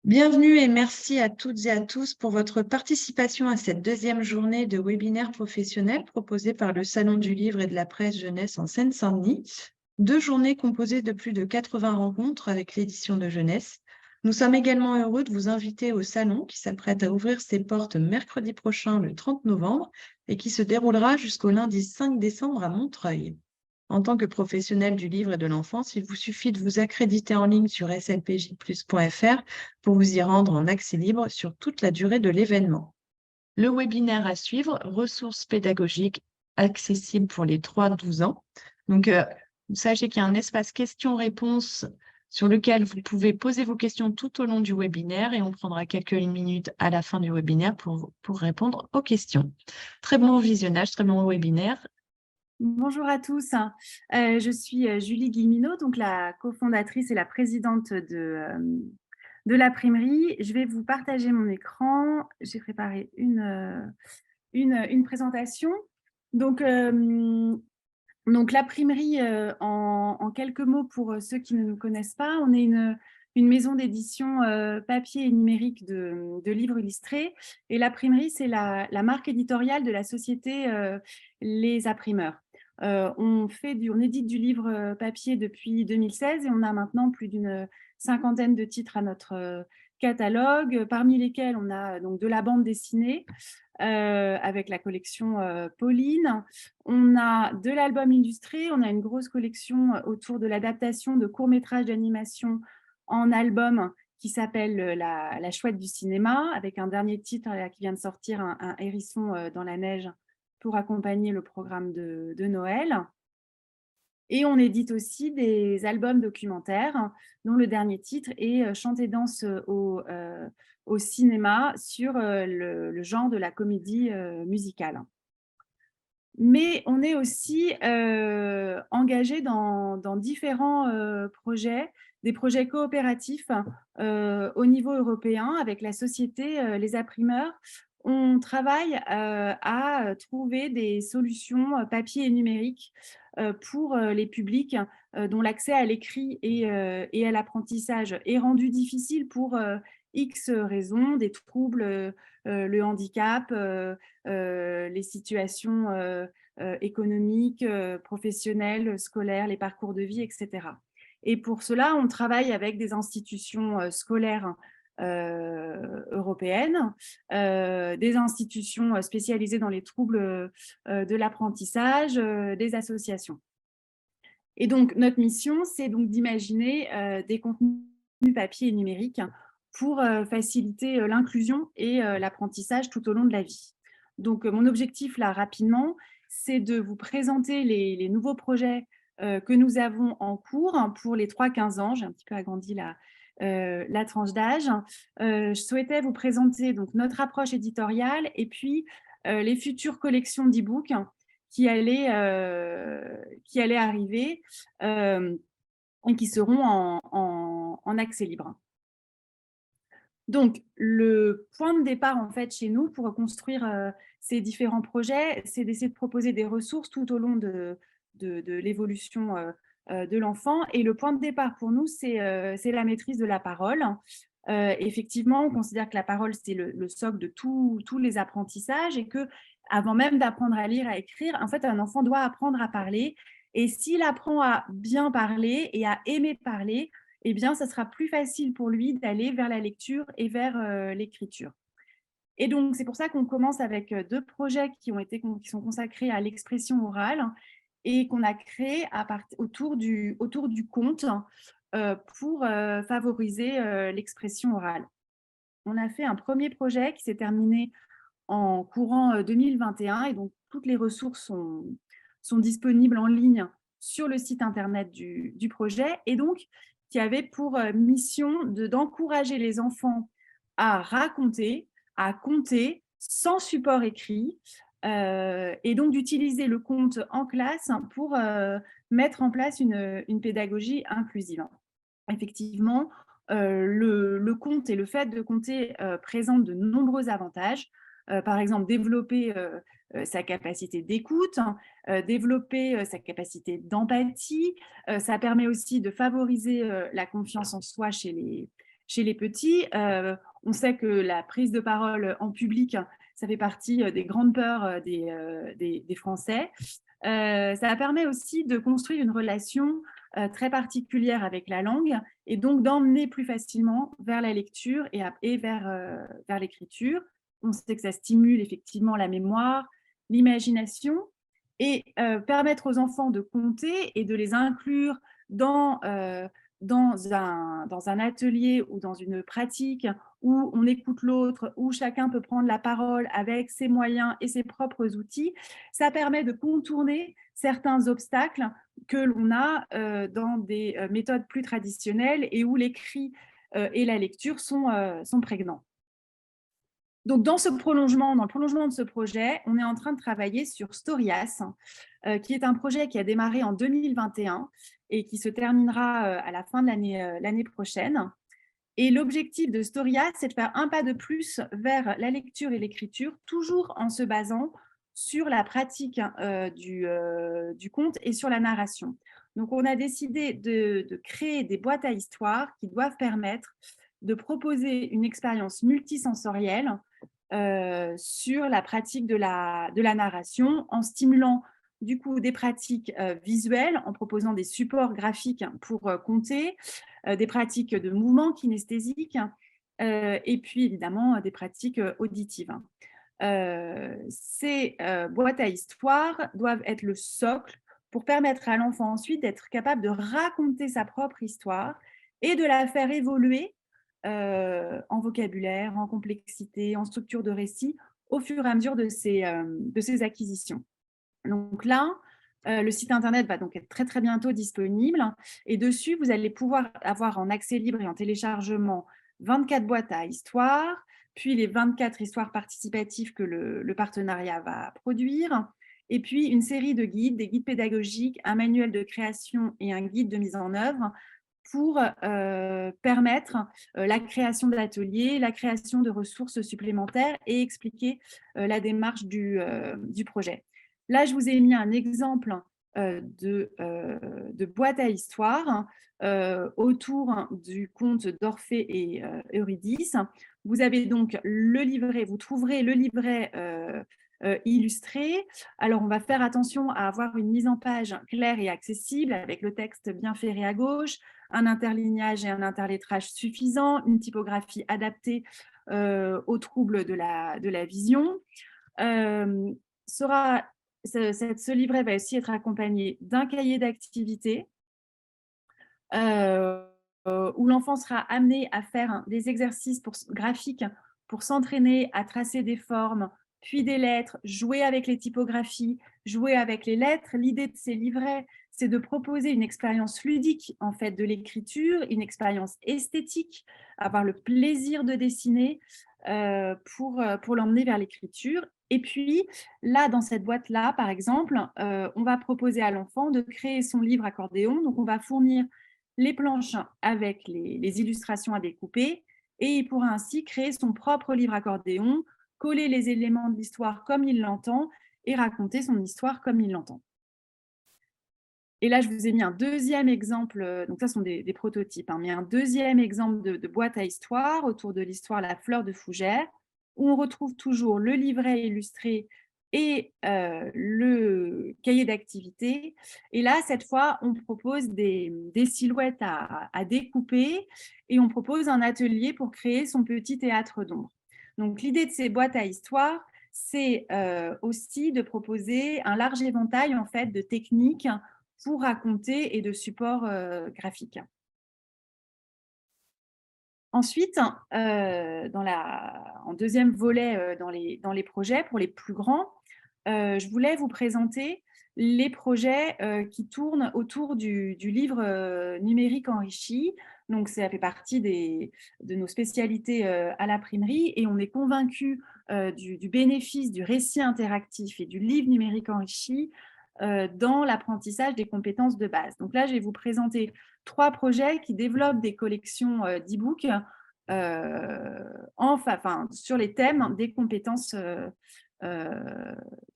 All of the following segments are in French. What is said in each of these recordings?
Bienvenue et merci à toutes et à tous pour votre participation à cette deuxième journée de webinaire professionnel proposée par le Salon du Livre et de la Presse Jeunesse en Seine-Saint-Denis. 2 journées composées de plus de 80 rencontres avec l'édition de jeunesse. Nous sommes également heureux de vous inviter au Salon qui s'apprête à ouvrir ses portes mercredi prochain, le 30 novembre, et qui se déroulera jusqu'au lundi 5 décembre à Montreuil. En tant que professionnel du livre et de l'enfance, il vous suffit de vous accréditer en ligne sur slpjplus.fr pour vous y rendre en accès libre sur toute la durée de l'événement. Le webinaire à suivre, ressources pédagogiques accessibles pour les 3-12 ans. Donc, sachez qu'il y a un espace questions-réponses sur lequel vous pouvez poser vos questions tout au long du webinaire et on prendra quelques minutes à la fin du webinaire pour répondre aux questions. Très bon visionnage, très bon webinaire. Bonjour à tous, je suis Julie Guillemino, donc la cofondatrice et la présidente de l'Imprimerie. Je vais vous partager mon écran. J'ai préparé une présentation. Donc l'Imprimerie, en quelques mots pour ceux qui ne nous connaissent pas, on est une maison d'édition papier et numérique de livres illustrés. Et l'Imprimerie, c'est la marque éditoriale de la société Les Imprimeurs. On édite du livre papier depuis 2016 et on a maintenant plus d'une cinquantaine de titres à notre catalogue, parmi lesquels on a donc de la bande dessinée avec la collection Pauline. On a de l'album illustré, on a une grosse collection autour de l'adaptation de courts-métrages d'animation en album qui s'appelle la Chouette du cinéma, avec un dernier titre qui vient de sortir, un hérisson dans la neige, pour accompagner le programme de Noël. Et on édite aussi des albums documentaires, dont le dernier titre est Chant et danse au cinéma, sur le genre de la comédie musicale. Mais on est aussi engagé dans différents projets, des projets coopératifs au niveau européen avec la société Les Imprimeurs. On travaille à trouver des solutions papier et numérique pour les publics dont l'accès à l'écrit et à l'apprentissage est rendu difficile pour X raisons, des troubles, le handicap, les situations économiques, professionnelles, scolaires, les parcours de vie, etc. Et pour cela, on travaille avec des institutions scolaires européennes, des institutions spécialisées dans les troubles de l'apprentissage, des associations. Et donc, notre mission, c'est donc d'imaginer des contenus papier et numérique pour faciliter l'inclusion et l'apprentissage tout au long de la vie. Donc, mon objectif, là, rapidement, c'est de vous présenter les nouveaux projets que nous avons en cours pour les 3-15 ans. J'ai un petit peu agrandi la tranche d'âge. Je souhaitais vous présenter donc notre approche éditoriale et puis les futures collections d'e-books qui allaient arriver et qui seront en accès libre. Donc, le point de départ, en fait, chez nous, pour construire ces différents projets, c'est d'essayer de proposer des ressources tout au long de l'évolution de l'enfant. Et le point de départ pour nous, c'est la maîtrise de la parole. Effectivement, on considère que la parole, c'est le socle de tous les apprentissages et que, avant même d'apprendre à lire, à écrire, en fait, un enfant doit apprendre à parler. Et s'il apprend à bien parler et à aimer parler, eh bien, ça sera plus facile pour lui d'aller vers la lecture et vers l'écriture. Et donc, c'est pour ça qu'on commence avec 2 projets qui sont consacrés à l'expression orale et qu'on a créé autour du conte pour favoriser l'expression orale. On a fait un premier projet qui s'est terminé en courant 2021 et donc toutes les ressources sont disponibles en ligne sur le site internet du projet et donc qui avait pour mission d'encourager les enfants à raconter, à compter sans support écrit et donc d'utiliser le conte en classe pour mettre en place une pédagogie inclusive. Effectivement, le conte et le fait de compter présentent de nombreux avantages. Par exemple, développer sa capacité d'écoute, développer sa capacité d'empathie. Ça permet aussi de favoriser la confiance en soi chez chez les petits. On sait que la prise de parole en public, ça fait partie des grandes peurs des Français. Ça permet aussi de construire une relation très particulière avec la langue et donc d'emmener plus facilement vers la lecture et vers l'écriture. On sait que ça stimule effectivement la mémoire, l'imagination et permettre aux enfants de compter et de les inclure dans, dans un atelier ou dans une pratique où on écoute l'autre, où chacun peut prendre la parole avec ses moyens et ses propres outils. Ça permet de contourner certains obstacles que l'on a dans des méthodes plus traditionnelles et où l'écrit et la lecture sont prégnants. Donc, dans le prolongement de ce projet, on est en train de travailler sur Storias, qui est un projet qui a démarré en 2021 et qui se terminera à la fin de l'année prochaine. Et l'objectif de Storias, c'est de faire un pas de plus vers la lecture et l'écriture, toujours en se basant sur la pratique du conte et sur la narration. Donc, on a décidé de créer des boîtes à histoires qui doivent permettre de proposer une expérience multisensorielle sur la pratique de la narration en stimulant du coup des pratiques visuelles, en proposant des supports graphiques pour compter, des pratiques de mouvement kinesthésiques et puis évidemment des pratiques auditives. Ces boîtes à histoires doivent être le socle pour permettre à l'enfant ensuite d'être capable de raconter sa propre histoire et de la faire évoluer en vocabulaire, en complexité, en structure de récit au fur et à mesure de ses acquisitions. Donc là, le site internet va donc être très très bientôt disponible et dessus, vous allez pouvoir avoir en accès libre et en téléchargement 24 boîtes à histoires, puis les 24 histoires participatives que le partenariat va produire, et puis une série de guides, des guides pédagogiques, un manuel de création et un guide de mise en œuvre pour permettre la création d'ateliers, la création de ressources supplémentaires et expliquer la démarche du projet. Là, je vous ai mis un exemple de boîte à histoires autour du conte d'Orphée et Eurydice. Vous avez donc le livret, vous trouverez le livret illustré. Alors, on va faire attention à avoir une mise en page claire et accessible avec le texte bien ferré à gauche, un interlignage et un interlettrage suffisant, une typographie adaptée aux troubles de la vision. Ce livret va aussi être accompagné d'un cahier d'activité où l'enfant sera amené à faire des exercices graphiques pour s'entraîner à tracer des formes, puis des lettres, jouer avec les typographies, jouer avec les lettres. L'idée de ces livrets, c'est de proposer une expérience ludique en fait de l'écriture, une expérience esthétique, avoir le plaisir de dessiner pour l'emmener vers l'écriture. Et puis, là, dans cette boîte-là, par exemple, on va proposer à l'enfant de créer son livre accordéon. Donc, on va fournir les planches avec les illustrations à découper et il pourra ainsi créer son propre livre accordéon, coller les éléments de l'histoire comme il l'entend et raconter son histoire comme il l'entend. Et là, je vous ai mis un deuxième exemple, donc ça sont des prototypes, mais un deuxième exemple de boîte à histoire autour de l'histoire La Fleur de Fougères, où on retrouve toujours le livret illustré et le cahier d'activité. Et là, cette fois, on propose des silhouettes à découper et on propose un atelier pour créer son petit théâtre d'ombre. Donc, l'idée de ces boîtes à histoire, c'est aussi de proposer un large éventail en fait, de techniques pour raconter et de supports graphiques. Ensuite, en deuxième volet dans les projets, pour les plus grands, je voulais vous présenter les projets qui tournent autour du livre numérique enrichi. Donc, ça fait partie de nos spécialités à l'imprimerie et on est convaincu du bénéfice du récit interactif et du livre numérique enrichi dans l'apprentissage des compétences de base. Donc là, je vais vous présenter 3 projets qui développent des collections d'e-books sur les thèmes des compétences de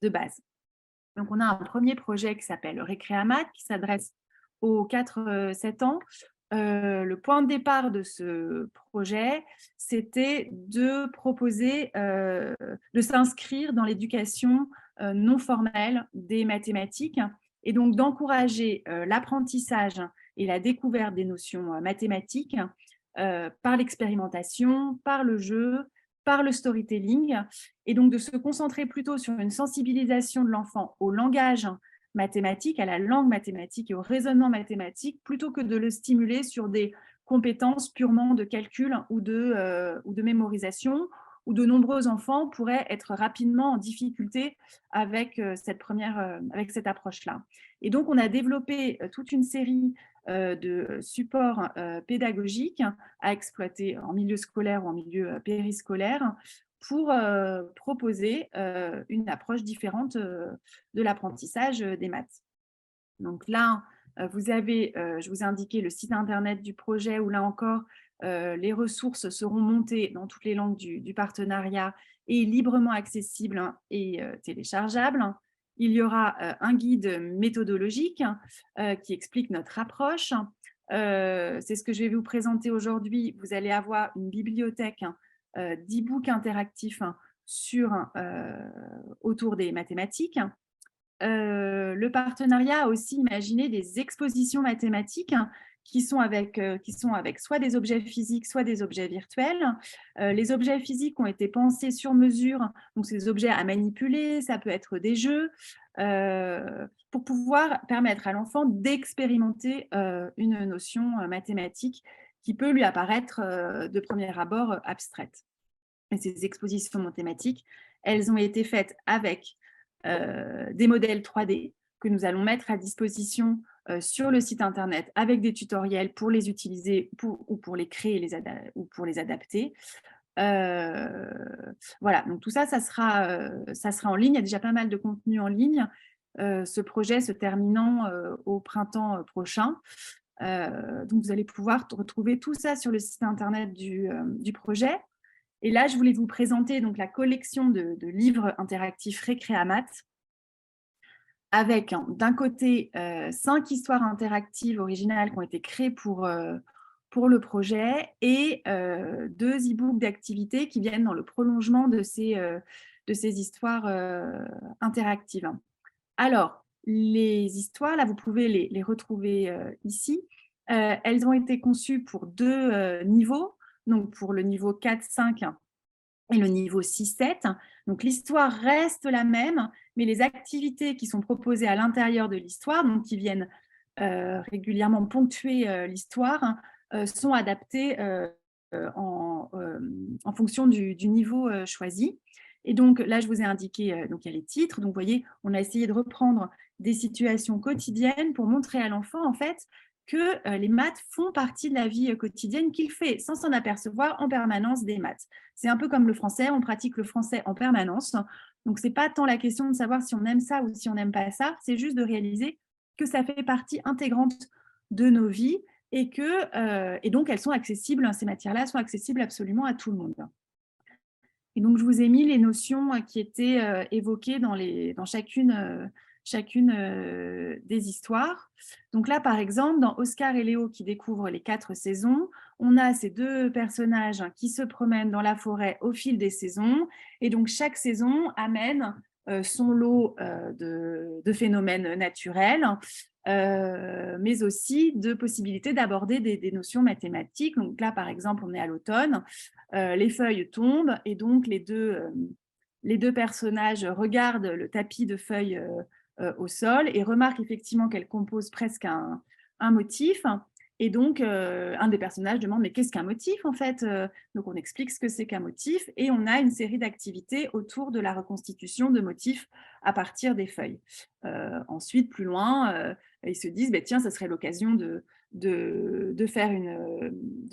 base. Donc, on a un premier projet qui s'appelle Récréamat, qui s'adresse aux 4-7 ans, le point de départ de ce projet, c'était de proposer, de s'inscrire dans l'éducation non formelle des mathématiques et donc d'encourager l'apprentissage et la découverte des notions mathématiques par l'expérimentation, par le jeu, par le storytelling, et donc de se concentrer plutôt sur une sensibilisation de l'enfant au langage mathématique, à la langue mathématique et au raisonnement mathématique, plutôt que de le stimuler sur des compétences purement de calcul ou de mémorisation, où de nombreux enfants pourraient être rapidement en difficulté avec avec cette approche-là. Et donc, on a développé toute une série de supports pédagogiques à exploiter en milieu scolaire ou en milieu périscolaire pour proposer une approche différente de l'apprentissage des maths. Donc là, je vous ai indiqué le site internet du projet où là encore, les ressources seront montées dans toutes les langues du partenariat et librement accessibles et téléchargeables. Il y aura un guide méthodologique qui explique notre approche. C'est ce que je vais vous présenter aujourd'hui. Vous allez avoir une bibliothèque d'e-books interactifs autour des mathématiques. Le partenariat a aussi imaginé des expositions mathématiques qui sont avec soit des objets physiques, soit des objets virtuels. Les objets physiques ont été pensés sur mesure, donc c'est des objets à manipuler, ça peut être des jeux, pour pouvoir permettre à l'enfant d'expérimenter une notion mathématique qui peut lui apparaître de premier abord abstraite. Et ces expositions mathématiques, elles ont été faites avec des modèles 3D que nous allons mettre à disposition sur le site internet avec des tutoriels pour les utiliser ou pour les créer ou pour les adapter. Voilà, donc tout ça, ça sera en ligne. Il y a déjà pas mal de contenu en ligne. Ce projet se terminant au printemps prochain. Donc, vous allez pouvoir retrouver tout ça sur le site internet du projet. Et là, je voulais vous présenter donc la collection de livres interactifs Récréamat, avec d'un côté 5 histoires interactives originales qui ont été créées pour le projet et 2 e-books d'activités qui viennent dans le prolongement de ces histoires interactives. Alors, les histoires, là, vous pouvez les retrouver ici. Elles ont été conçues pour 2 niveaux, donc pour le niveau 4-5 et le niveau 6-7. Donc, l'histoire reste la même, mais les activités qui sont proposées à l'intérieur de l'histoire, donc qui viennent régulièrement ponctuer l'histoire, sont adaptées en fonction du niveau choisi. Et donc, là, je vous ai indiqué, donc il y a les titres. Donc, vous voyez, on a essayé de reprendre des situations quotidiennes pour montrer à l'enfant, en fait, que les maths font partie de la vie quotidienne, qu'il fait sans s'en apercevoir en permanence des maths. C'est un peu comme le français, on pratique le français en permanence. Donc, ce n'est pas tant la question de savoir si on aime ça ou si on n'aime pas ça, c'est juste de réaliser que ça fait partie intégrante de nos vies et donc elles sont accessibles, ces matières-là sont accessibles absolument à tout le monde. Et donc, je vous ai mis les notions qui étaient évoquées dans chacune des histoires. Donc là, par exemple, dans Oscar et Léo qui découvrent les 4 saisons, on a ces 2 personnages qui se promènent dans la forêt au fil des saisons. Et donc, chaque saison amène son lot de phénomènes naturels, mais aussi de possibilités d'aborder des notions mathématiques. Donc là, par exemple, on est à l'automne, les feuilles tombent et donc les deux personnages regardent le tapis de feuilles au sol et remarquent effectivement qu'elle compose presque un motif. Et donc, un des personnages demande « mais qu'est-ce qu'un motif en fait ?» Donc, on explique ce que c'est qu'un motif et on a une série d'activités autour de la reconstitution de motifs à partir des feuilles. Ensuite, plus loin, ils se disent « tiens, ça serait l'occasion de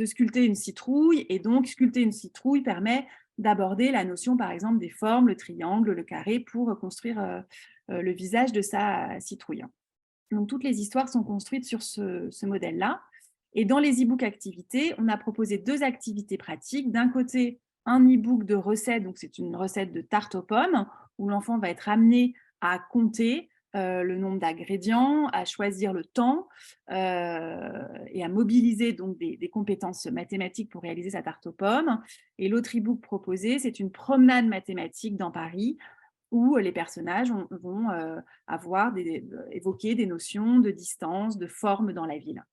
sculpter une citrouille » et donc, sculpter une citrouille permet d'aborder la notion, par exemple, des formes, le triangle, le carré, pour construire le visage de sa citrouille. Donc, toutes les histoires sont construites sur ce modèle-là. Et dans les e-books activités, on a proposé 2 activités pratiques. D'un côté, un e-book de recettes, donc c'est une recette de tarte aux pommes, où l'enfant va être amené à compter le nombre d'ingrédients, à choisir le temps et à mobiliser donc des compétences mathématiques pour réaliser sa tarte aux pommes. Et l'autre e-book proposé, c'est une promenade mathématique dans Paris où les personnages vont évoquer des notions de distance, de forme dans la ville.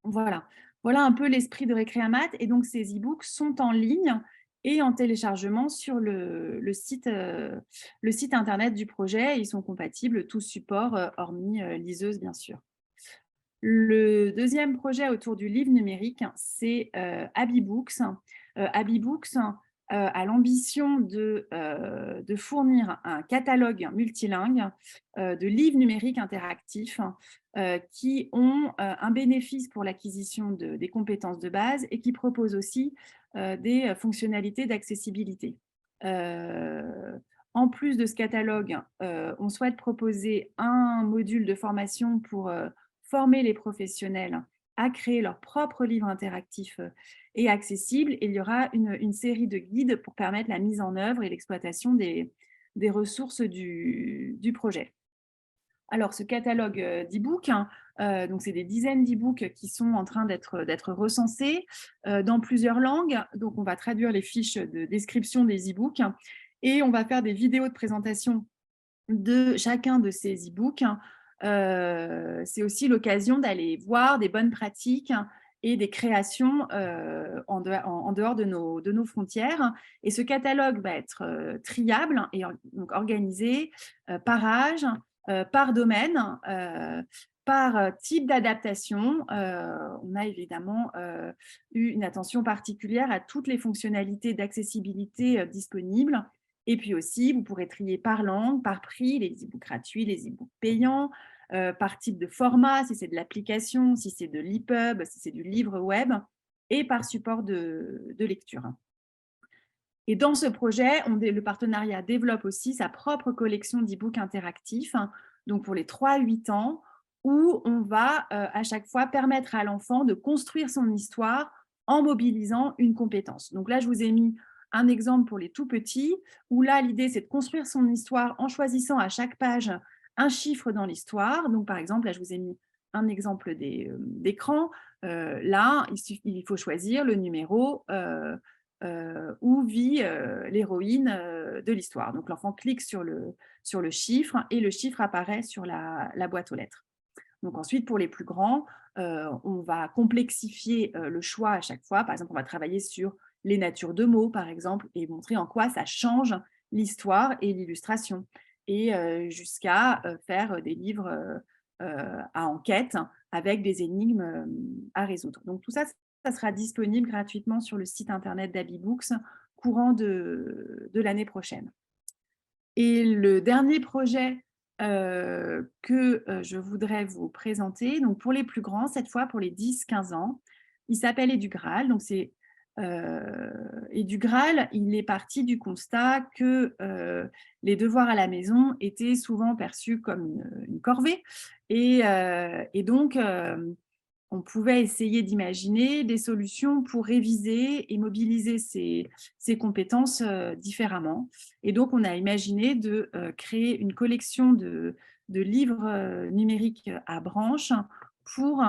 Voilà, voilà un peu l'esprit de Récréamat. Et donc, ces e-books sont en ligne et en téléchargement sur le site internet du projet. Ils sont compatibles, tous supports, hormis liseuse, bien sûr. Le deuxième projet autour du livre numérique, c'est Abibooks. Abibooks a l'ambition de fournir un catalogue multilingue de livres numériques interactifs qui ont un bénéfice pour l'acquisition des compétences de base et qui proposent aussi des fonctionnalités d'accessibilité. En plus de ce catalogue, on souhaite proposer un module de formation pour former les professionnels à créer leur propre livre interactif et accessible. Et il y aura une série de guides pour permettre la mise en œuvre et l'exploitation des ressources du projet. Alors, ce catalogue d'e-books, donc c'est des dizaines d'e-books qui sont en train d'être recensés dans plusieurs langues. Donc, on va traduire les fiches de description des e-books et on va faire des vidéos de présentation de chacun de ces e-books. C'est aussi l'occasion d'aller voir des bonnes pratiques et des créations en dehors de nos frontières. Et ce catalogue va être triable et donc organisé par âge, par domaine, par type d'adaptation. On a évidemment eu une attention particulière à toutes les fonctionnalités d'accessibilité disponibles. Et puis aussi, vous pourrez trier par langue, par prix, les e-books gratuits, les e-books payants, par type de format, si c'est de l'application, si c'est de l'e-pub, si c'est du livre web, et par support de lecture. Et dans ce projet, le partenariat développe aussi sa propre collection d'e-books interactifs, donc pour les 3-8 ans, où on va à chaque fois permettre à l'enfant de construire son histoire en mobilisant une compétence. Donc là, je vous ai mis un exemple pour les tout petits, où là, l'idée, c'est de construire son histoire en choisissant à chaque page un chiffre dans l'histoire. Donc, par exemple, là, je vous ai mis un exemple d'écran. Là, il faut choisir le numéro où vit l'héroïne de l'histoire. Donc, l'enfant clique sur le chiffre et le chiffre apparaît sur la boîte aux lettres. Donc ensuite, pour les plus grands, on va complexifier le choix à chaque fois. Par exemple, on va travailler sur les natures de mots, par exemple, et montrer en quoi ça change l'histoire et l'illustration. Et jusqu'à faire des livres à enquête avec des énigmes à résoudre. Donc tout ça, ça sera disponible gratuitement sur le site internet d'Abibooks courant de l'année prochaine. Et le dernier projet que je voudrais vous présenter, donc pour les plus grands, cette fois pour les 10-15 ans, il s'appelle Et du Graal. Donc c'est Et du Graal, il est parti du constat que les devoirs à la maison étaient souvent perçus comme une corvée. Et donc, on pouvait essayer d'imaginer des solutions pour réviser et mobiliser ces compétences différemment. Et donc, on a imaginé de créer une collection de livres numériques à branches pour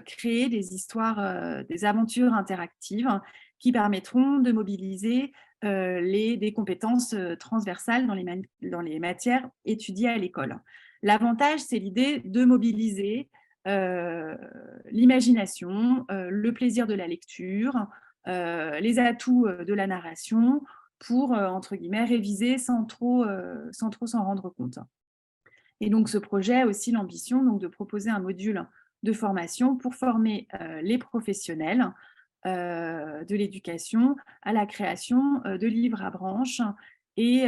créer des histoires, des aventures interactives qui permettront de mobiliser des compétences transversales dans les matières étudiées à l'école. L'avantage, c'est l'idée de mobiliser l'imagination, le plaisir de la lecture, les atouts de la narration pour, entre guillemets, réviser sans trop s'en rendre compte. Et donc, ce projet a aussi l'ambition de proposer un module de formation pour former les professionnels de l'éducation à la création de livres à branches et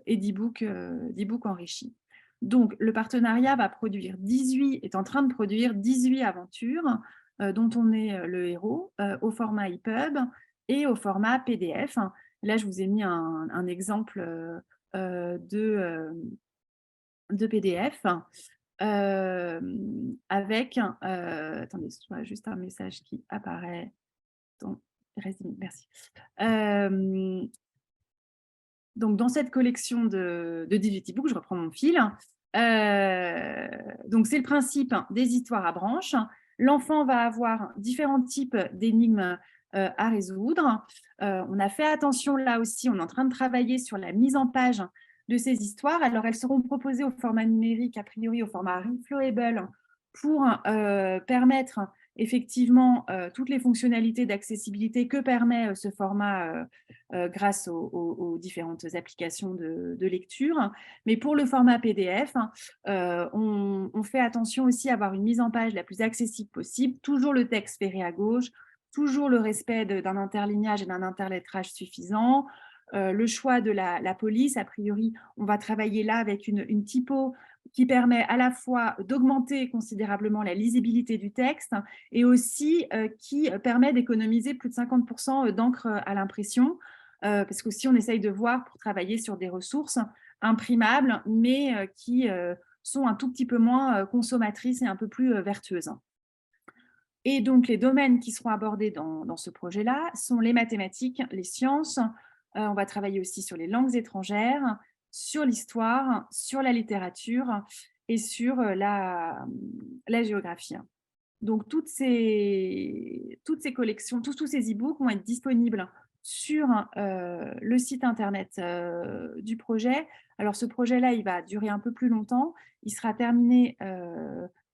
d'e-books enrichis. Donc, le partenariat est en train de produire 18 aventures dont on est le héros au format EPUB et au format PDF. Là, je vous ai mis un exemple de PDF avec, attendez, je vois juste un message qui apparaît. Merci. Donc, dans cette collection de 18 e-books, je reprends mon fil, Donc, c'est le principe des histoires à branches. L'enfant va avoir différents types d'énigmes à résoudre. On a fait attention là aussi, on est en train de travailler sur la mise en page de ces histoires. Alors, elles seront proposées au format numérique, a priori au format Reflowable, pour permettre effectivement toutes les fonctionnalités d'accessibilité que permet ce format grâce aux différentes applications de lecture. Mais pour le format PDF, on fait attention aussi à avoir une mise en page la plus accessible possible, toujours le texte ferré à gauche, toujours le respect d'un interlignage et d'un interlettrage suffisant, le choix de la police. A priori, on va travailler là avec une typo qui permet à la fois d'augmenter considérablement la lisibilité du texte et aussi qui permet d'économiser plus de 50% d'encre à l'impression, parce qu'aussi on essaye de voir pour travailler sur des ressources imprimables, mais qui sont un tout petit peu moins consommatrices et un peu plus vertueuses. Et donc, les domaines qui seront abordés dans ce projet-là sont les mathématiques, les sciences. On va travailler aussi sur les langues étrangères, sur l'histoire, sur la littérature et sur la géographie. Donc, toutes ces collections, tous ces e-books vont être disponibles sur le site internet du projet. Alors, ce projet-là, il va durer un peu plus longtemps. Il sera terminé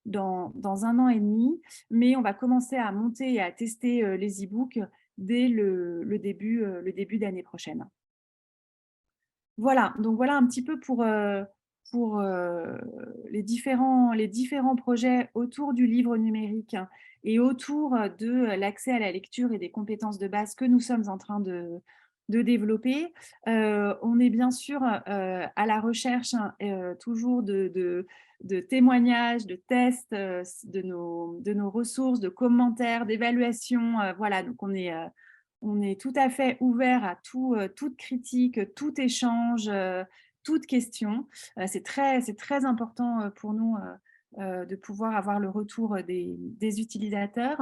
dans 1 an et demi, mais on va commencer à monter et à tester les e-books dès le début d'année prochaine. Voilà, donc voilà un petit peu pour les différents projets autour du livre numérique et autour de l'accès à la lecture et des compétences de base que nous sommes en train de développer. On est bien sûr à la recherche toujours de témoignages, de tests, de nos ressources, de commentaires, d'évaluations. Voilà, donc on est tout à fait ouvert à toute critique, tout échange, toute question. C'est très important pour nous de pouvoir avoir le retour des utilisateurs.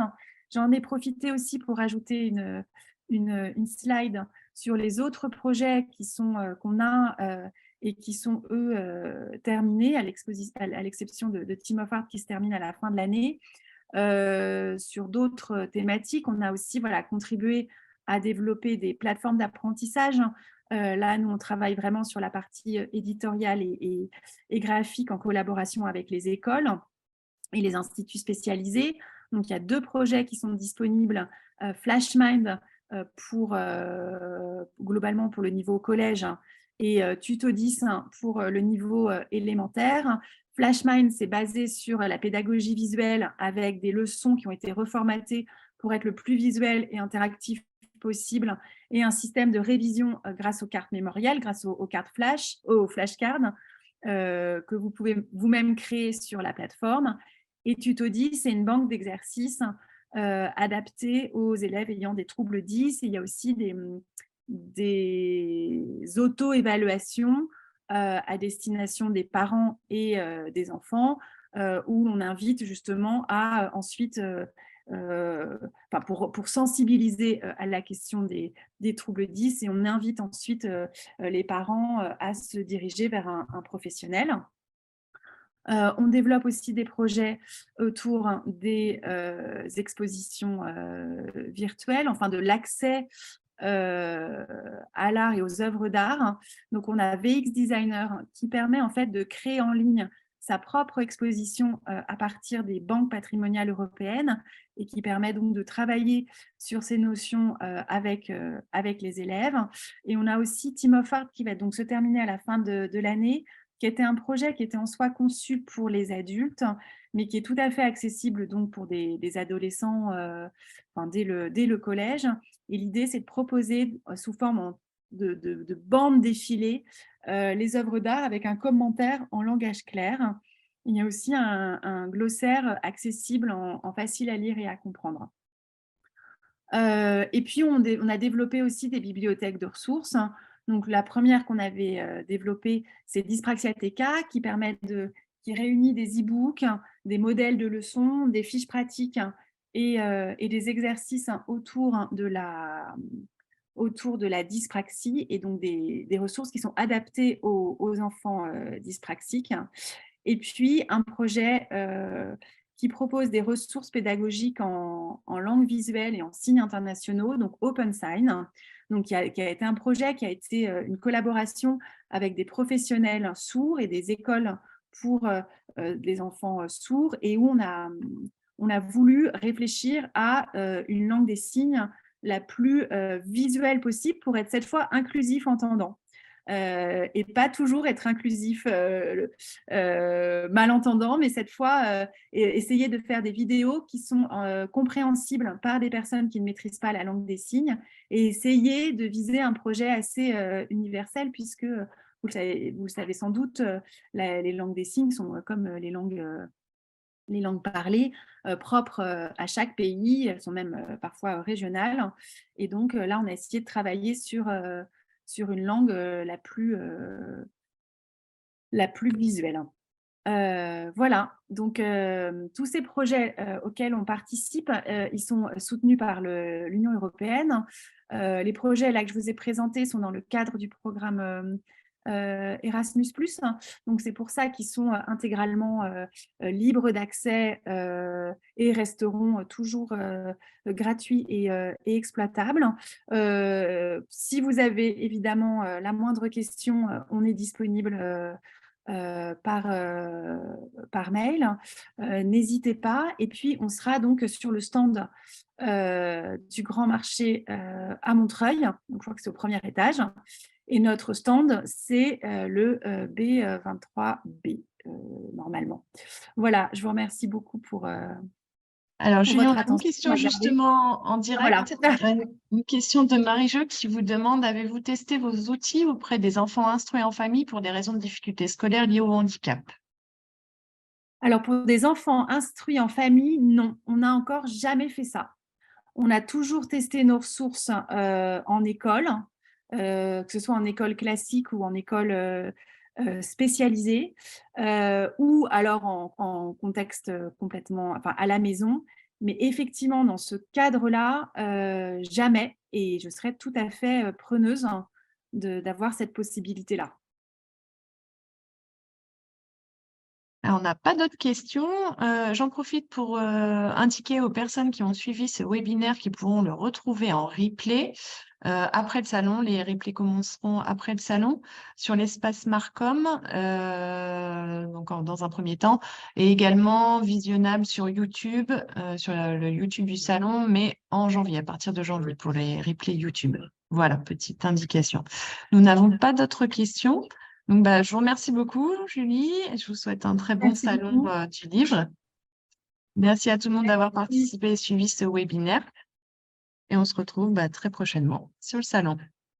J'en ai profité aussi pour ajouter une slide sur les autres projets qu'on a et qui sont, eux, terminés, à l'exception de Team of Art qui se termine à la fin de l'année. Sur d'autres thématiques, on a aussi contribué à développer des plateformes d'apprentissage. Là, nous, on travaille vraiment sur la partie éditoriale et graphique en collaboration avec les écoles et les instituts spécialisés. Donc, il y a 2 projets qui sont disponibles. Flashmind, globalement pour le niveau collège, et Tutodis pour le niveau élémentaire. Flashmind, c'est basé sur la pédagogie visuelle avec des leçons qui ont été reformatées pour être le plus visuel et interactif possible, et un système de révision grâce aux cartes mémorielles, grâce aux cartes flash, aux flashcards, que vous pouvez vous-même créer sur la plateforme. Et Tutodis, c'est une banque d'exercices adaptée aux élèves ayant des troubles 10. Et il y a aussi des auto-évaluations à destination des parents et des enfants, où on invite justement à ensuite pour sensibiliser à la question des troubles 10, et on invite ensuite les parents à se diriger vers un professionnel. On développe aussi des projets autour des expositions virtuelles, enfin de l'accès à l'art et aux œuvres d'art. Donc, on a VX Designer qui permet en fait de créer en ligne sa propre exposition à partir des banques patrimoniales européennes, et qui permet donc de travailler sur ces notions avec les élèves. Et on a aussi Team of Art qui va donc se terminer à la fin de l'année, qui était un projet qui était en soi conçu pour les adultes, mais qui est tout à fait accessible donc pour des adolescents dès le collège. Et l'idée, c'est de proposer sous forme de bandes défilées les œuvres d'art avec un commentaire en langage clair. Il y a aussi un glossaire accessible en facile à lire et à comprendre. Et puis, on a développé aussi des bibliothèques de ressources. Donc, la première qu'on avait développée, c'est Dyspraxiateca, qui réunit des e-books, des modèles de leçons, des fiches pratiques et des exercices autour de la dyspraxie, et donc des ressources qui sont adaptées aux enfants dyspraxiques. Et puis, un projet qui propose des ressources pédagogiques en langue visuelle et en signes internationaux, donc Open Sign, donc qui a été un projet qui a été une collaboration avec des professionnels sourds et des écoles pour des enfants sourds, et où on a voulu réfléchir à une langue des signes la plus visuelle possible pour être cette fois inclusif entendant. Et pas toujours être inclusif malentendant, mais cette fois essayer de faire des vidéos qui sont compréhensibles par des personnes qui ne maîtrisent pas la langue des signes, et essayer de viser un projet assez universel, puisque vous le savez sans doute, les langues des signes sont comme les langues parlées, propres à chaque pays. Elles sont même parfois régionales. Et donc là, on a essayé de travailler sur une langue la plus visuelle. Voilà, donc tous ces projets auxquels on participe, ils sont soutenus par l'Union européenne. Les projets là que je vous ai présentés sont dans le cadre du programme Erasmus+. Donc c'est pour ça qu'ils sont intégralement libres d'accès et resteront toujours gratuits et exploitables. Si vous avez évidemment la moindre question, on est disponible par mail. N'hésitez pas. Et puis, on sera donc sur le stand du Grand Marché à Montreuil. Donc, je crois que c'est au premier étage. Et notre stand, c'est le B23B, normalement. Voilà, je vous remercie beaucoup pour Alors, Julie, on votre a une attention. question justement en direct. Voilà. Une question de Marie-Jo qui vous demande: avez-vous testé vos outils auprès des enfants instruits en famille pour des raisons de difficultés scolaires liées au handicap? Alors, pour des enfants instruits en famille, non, on n'a encore jamais fait ça. On a toujours testé nos ressources en école, que ce soit en école classique ou en école spécialisée, ou alors en contexte complètement, enfin à la maison. Mais effectivement, dans ce cadre-là, jamais. Et je serais tout à fait preneuse d'avoir cette possibilité-là. Alors, on n'a pas d'autres questions. J'en profite pour indiquer aux personnes qui ont suivi ce webinaire qu'ils pourront le retrouver en replay après le salon. Les replays commenceront après le salon sur l'espace Marcom, donc dans un premier temps, et également visionnable sur YouTube, sur le YouTube du salon, mais en janvier, à partir de janvier, pour les replays YouTube. Voilà, petite indication. Nous n'avons pas d'autres questions. Donc, je vous remercie beaucoup, Julie. Je vous souhaite un très bon Merci salon beaucoup. du livre. Merci à tout le monde d'avoir participé et suivi ce webinaire. Et on se retrouve très prochainement sur le salon.